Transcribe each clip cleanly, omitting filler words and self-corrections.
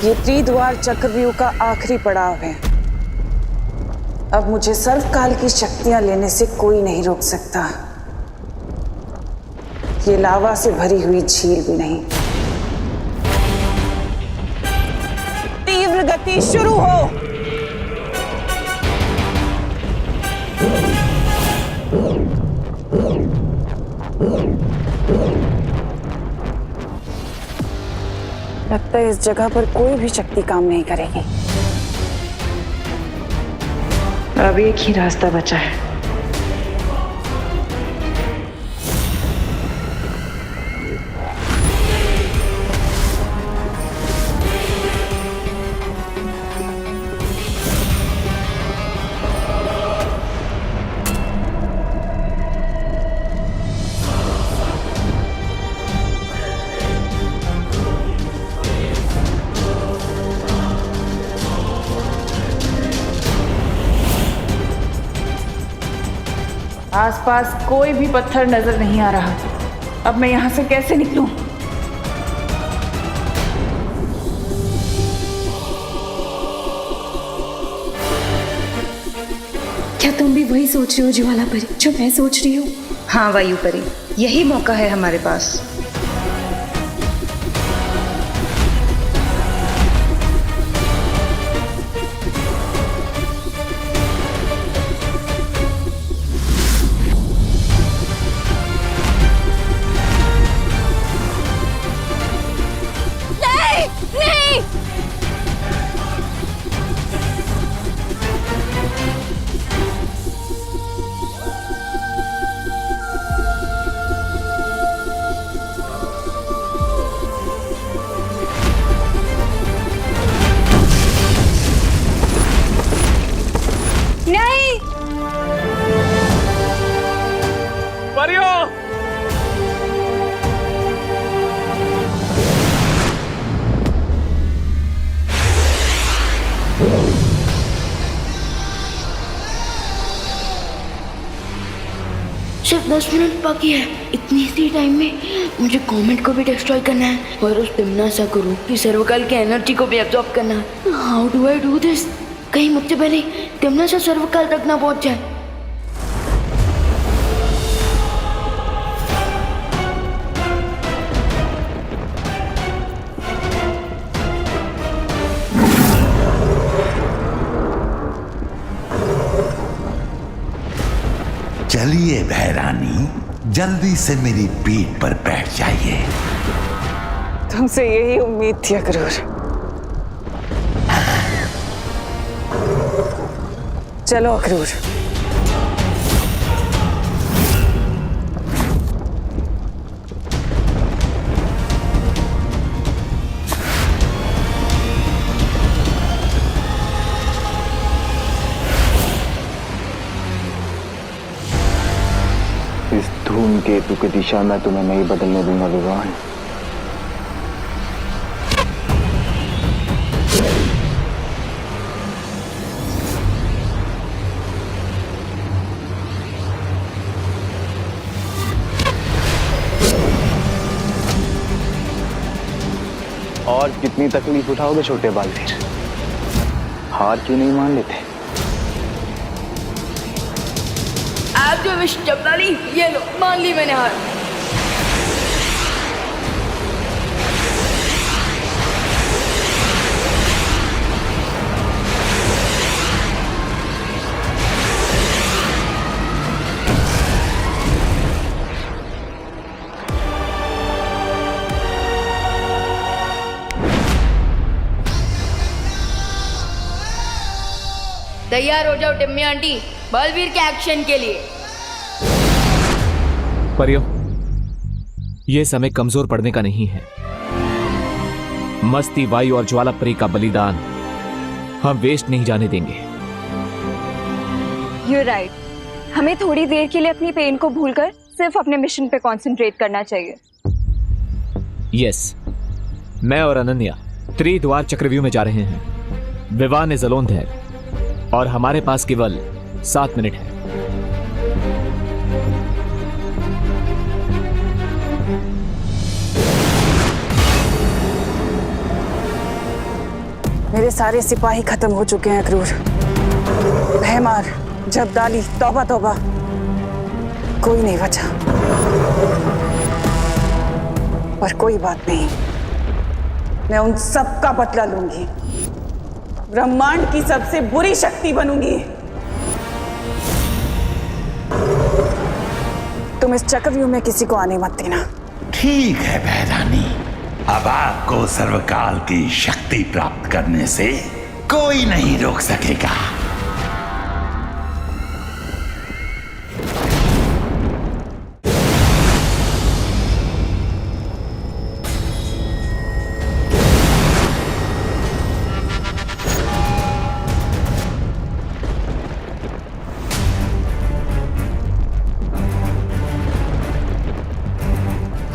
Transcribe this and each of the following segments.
ये त्रिद्वार चक्रव्यूह का आखिरी पड़ाव है। अब मुझे सर्वकाल की शक्तियां लेने से कोई नहीं रोक सकता। ये लावा से भरी हुई झील भी नहीं। तीव्र गति शुरू हो। लगता है इस जगह पर कोई भी शक्ति काम नहीं करेगी। अब एक ही रास्ता बचा है। आसपास कोई भी पत्थर नजर नहीं आ रहा। अब मैं यहां से कैसे निकलूं? क्या तुम भी वही सोच रही हो ज्वाला परी जो मैं सोच रही हूँ? हाँ वायु परी, यही मौका है हमारे पास। सिर्फ 10 मिनट बाकी है। इतनी सी टाइम में मुझे कॉमेट को भी डिस्ट्रॉय करना है और उस तिम्नासा गुरु की सर्वकाल की एनर्जी को भी एब्जॉर्ब करना है। How do I do this? कहीं मुझसे पहले तिम्नासा सर्वकाल तक ना पहुंच जाए। चलिए भैरानी, जल्दी से मेरी पीठ पर बैठ जाइए। तुमसे यही उम्मीद थी अक्रूर। चलो अक्रूर। इस धूमकेतु की दिशा में तुम्हें नहीं बदलने दूंगा विवान। और कितनी तकलीफ उठाओगे छोटे बालवीर? हार क्यों नहीं मान लेते? आप जो विश जपना ली, ये लो, मान ली मैंने हार। तैयार हो जाओ टिम्मी आंटी, बलवीर के एक्शन के लिए। परियों, यह समय कमजोर पड़ने का नहीं है। मस्ती, वायु और ज्वाला परी का बलिदान हम वेस्ट नहीं जाने देंगे। You're right. हमें थोड़ी देर के लिए अपनी पेन को भूलकर सिर्फ अपने मिशन पे कंसंट्रेट करना चाहिए। यस, मैं और अनन्या त्रिद्वार चक्रव्यूह में जा रहे हैं। विवान इज अलोन देयर और हमारे पास केवल 7 मिनट है। मेरे सारे सिपाही खत्म हो चुके हैं क्रूर। भैमार, जबदाली, तौबा तौबा, कोई नहीं बचा। पर कोई बात नहीं, मैं उन सब का बदला लूंगी। ब्रह्मांड की सबसे बुरी शक्ति बनूंगी। तुम इस चक्रव्यूह में किसी को आने मत देना। ठीक है बहरानी, अब आपको सर्वकाल की शक्ति प्राप्त करने से कोई नहीं रोक सकेगा।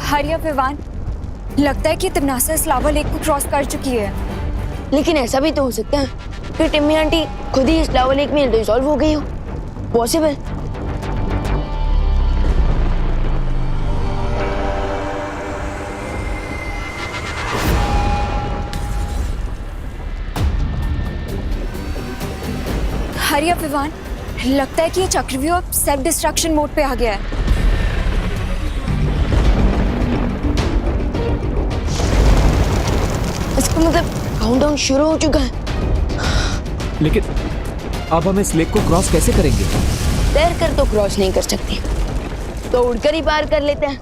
हरिया विवान, लगता है कि तिमनासा इस लावा लेक को क्रॉस कर चुकी है। लेकिन ऐसा भी तो हो सकता है कि टिम्मी आंटी खुद ही इस लावा लेक में डिसॉल्व हो गई हो। पॉसिबल। हरिया विवान, लगता है कि ये चक्रव्यूह अब सेल्फ डिस्ट्रक्शन मोड पे आ गया है। इसका मतलब काउंटडाउन शुरू हो चुका है। लेकिन अब हम इस लेक को क्रॉस कैसे करेंगे? तैर कर तो क्रॉस नहीं कर सकते, तो उड़कर ही पार कर लेते हैं।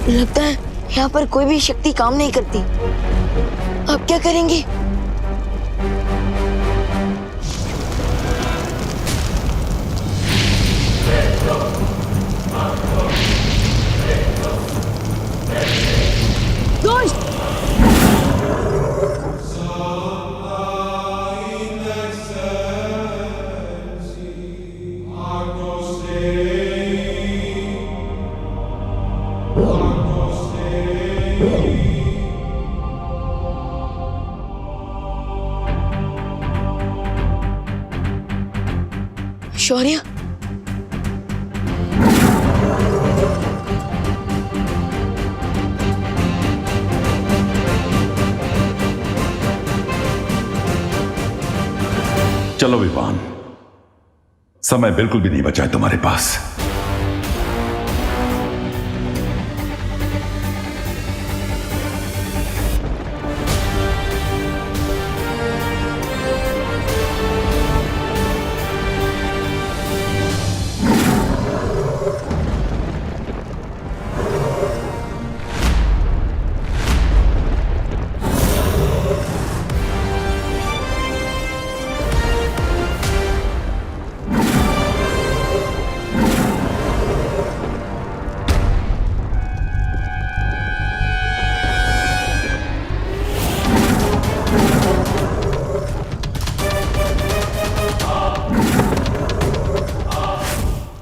लगता है यहाँ पर कोई भी शक्ति काम नहीं करती। अब क्या करेंगे? दोस्त! शौर्य, चलो विवान, समय बिल्कुल भी नहीं बचा है तुम्हारे पास।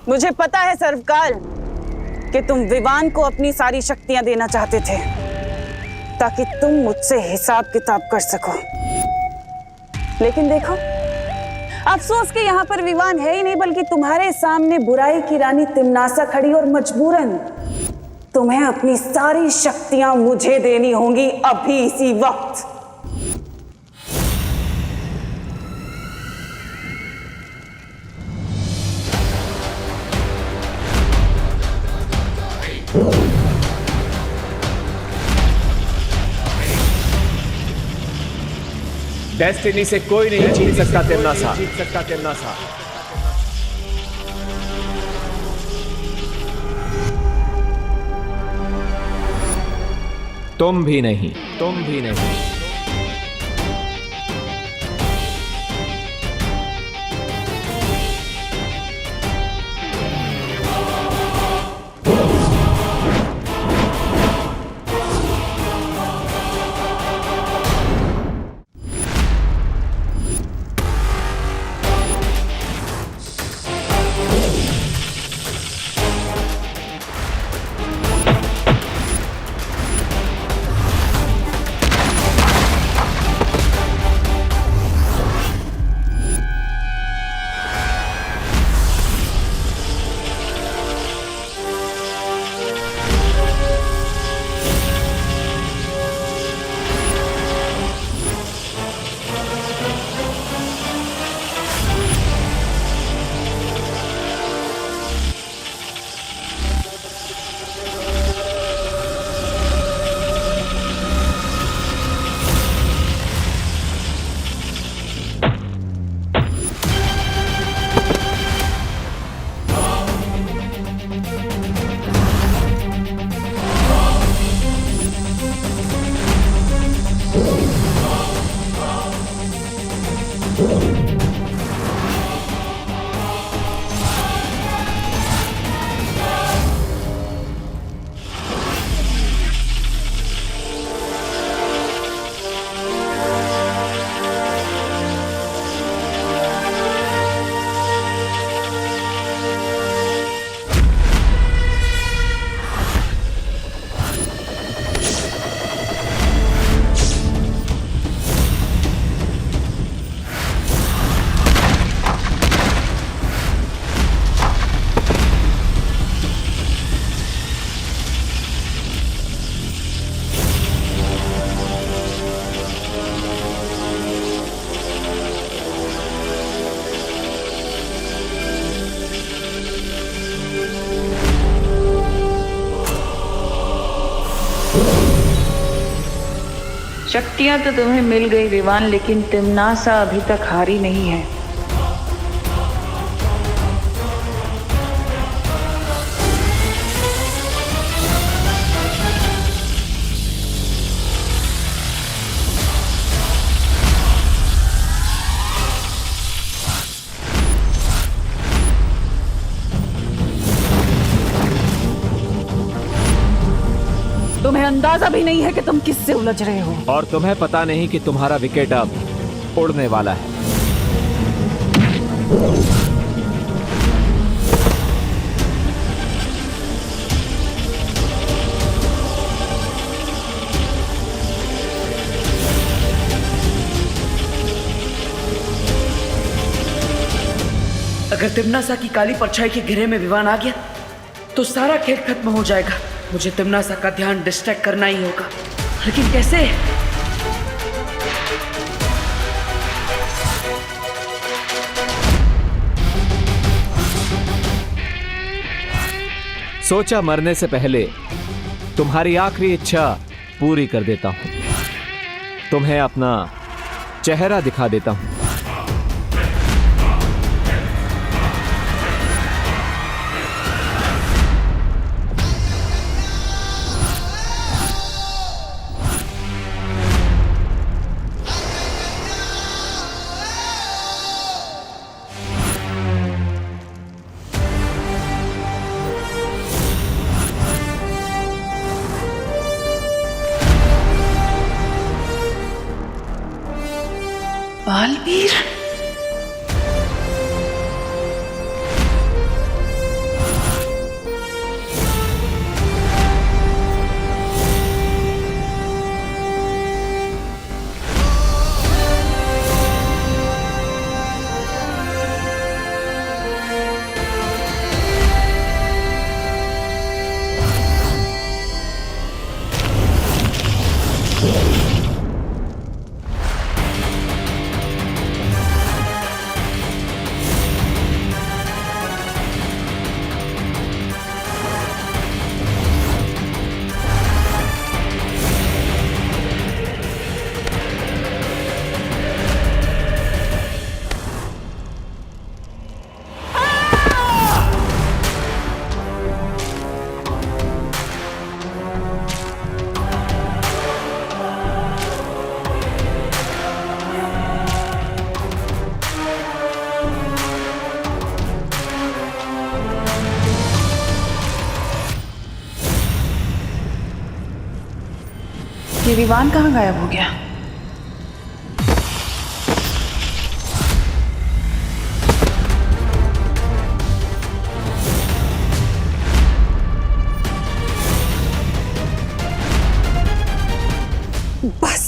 मुझे पता है सर्वकाल कि तुम विवान को अपनी सारी शक्तियां देना चाहते थे ताकि तुम मुझसे हिसाब किताब कर सको। लेकिन देखो, अफसोस कि यहाँ पर विवान है ही नहीं, बल्कि तुम्हारे सामने बुराई की रानी तिमनासा खड़ी और मजबूरन तुम्हें अपनी सारी शक्तियां मुझे देनी होंगी अभी इसी वक्त। डेस्टिनी से कोई नहीं जीत सकता तिमनासा। तुम भी नहीं। शक्तियां तो तुम्हें मिल गई विवान, लेकिन तिम्नासा अभी तक हारी नहीं है। तुम्हें अंदाजा भी नहीं है कि तुम किससे उलझ रहे हो। और तुम्हें पता नहीं कि तुम्हारा विकेट अब उड़ने वाला है। अगर तिम्नासा की काली परछाई के घेरे में विवान आ गया तो सारा खेल खत्म हो जाएगा। मुझे तिम्नासा का ध्यान डिस्ट्रैक्ट करना ही होगा, लेकिन कैसे? सोचा मरने से पहले तुम्हारी आखिरी इच्छा पूरी कर देता हूं। तुम्हें अपना चेहरा दिखा देता हूं। बालवीर, ये विवान कहाँ गायब हो गया? बस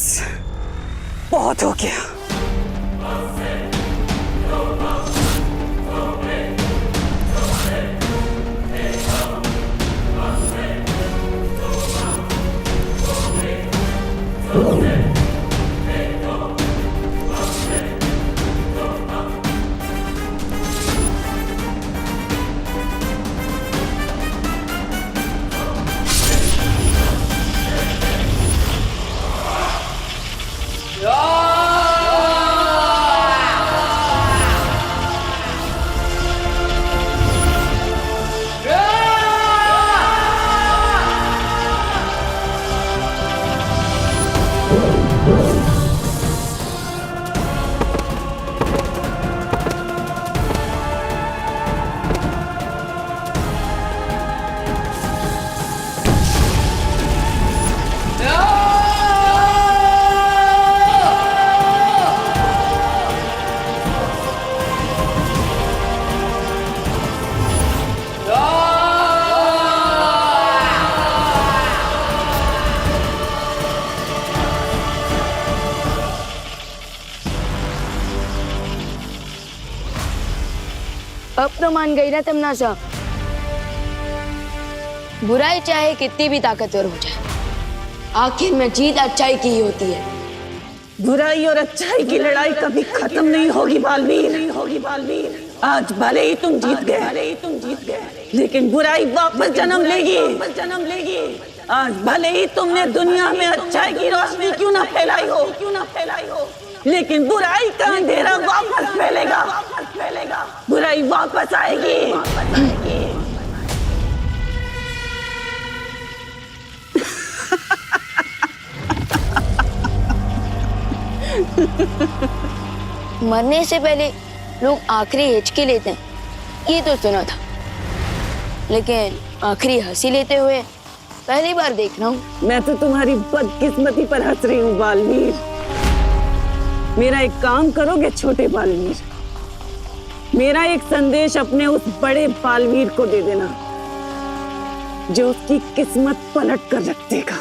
बहुत हो गया। अब तो मान गई ना तमन्ना। बुराई चाहे कितनी भी ताकतवर हो जाए, आखिर में जीत अच्छाई की ही होती है। बुराई और अच्छाई की लड़ाई कभी खत्म नहीं होगी बालवीर। आज भले ही तुम जीत गए, लेकिन बुराई वापस जन्म लेगी। आज भले ही तुमने दुनिया में अच्छाई की रोशनी क्यों ना फैलाई हो, लेकिन बुराई का अंधेरा वापस फैलेगा। बुराई वापस आएगी। मरने से पहले लोग आखिरी हिचकी लेते हैं, ये तो सुना था, लेकिन आखिरी हंसी लेते हुए पहली बार देख रहा हूँ। मैं तो तुम्हारी बदकिस्मती पर हंस रही हूँ बालवीर। मेरा एक काम करोगे छोटे बालवीर? मेरा एक संदेश अपने उस बड़े बालवीर को दे देना, जो उसकी किस्मत पलट कर रख देगा।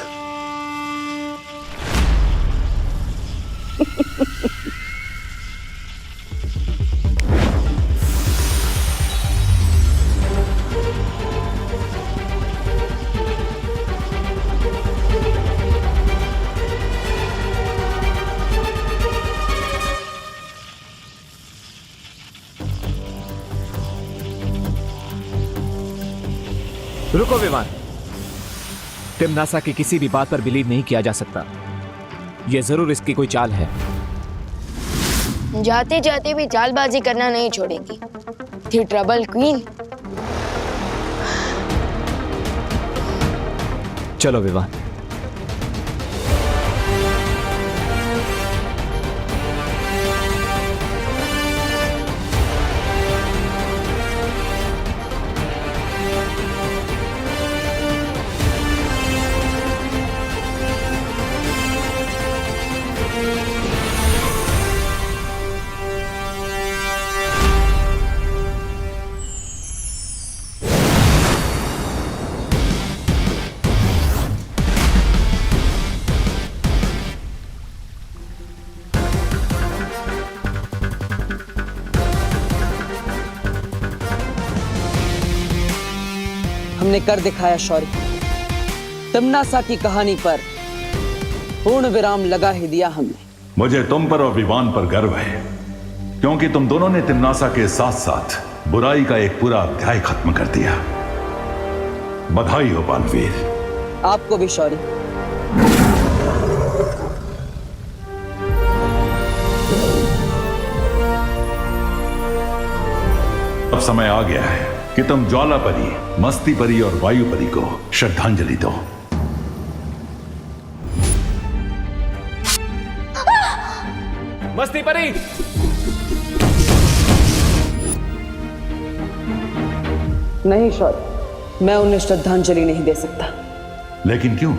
रुको विवान, तिम्नासा की किसी भी बात पर बिलीव नहीं किया जा सकता। यह जरूर इसकी कोई चाल है। जाते जाते भी चालबाजी करना नहीं छोड़ेगी। थी ट्रबल क्वीन। चलो विवान। हमने कर दिखाया शौर्य। तमन्ना की कहानी पर पूर्ण विराम लगा ही दिया हमने। मुझे तुम पर और विवान पर गर्व है, क्योंकि तुम दोनों ने तिम्नासा के साथ साथ बुराई का एक पूरा अध्याय खत्म कर दिया। बधाई हो बालवीर। आपको भी शौर्य। अब समय आ गया है कि तुम ज्वाला परी, मस्ती परी और वायु परी को श्रद्धांजलि दो। मस्ती परी! नहीं शौर्य, मैं उन्हें श्रद्धांजलि नहीं दे सकता। लेकिन क्यों?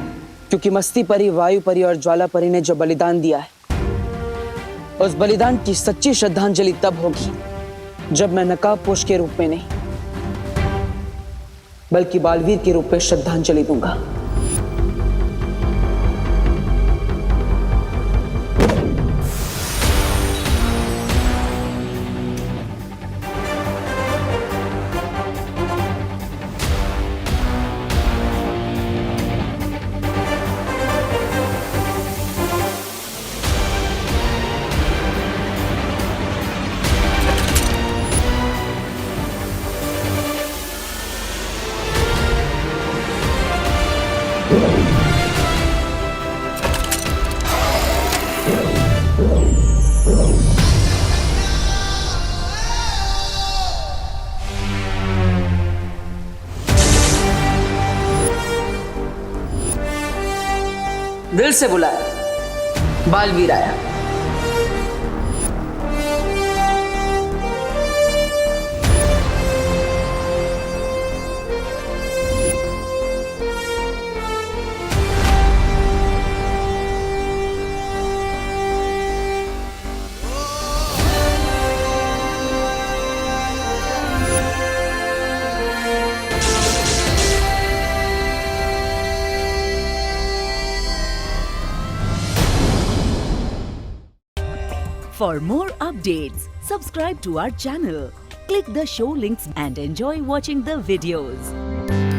क्योंकि मस्ती परी, वायु परी और ज्वाला परी ने जो बलिदान दिया है, उस बलिदान की सच्ची श्रद्धांजलि तब होगी जब मैं नकाबपोश के रूप में नहीं, बल्कि बालवीर के रूप में श्रद्धांजलि दूंगा। दिल से बुलाया, बालवीर आया। For more updates, subscribe to our channel, Click the show links and enjoy watching the videos.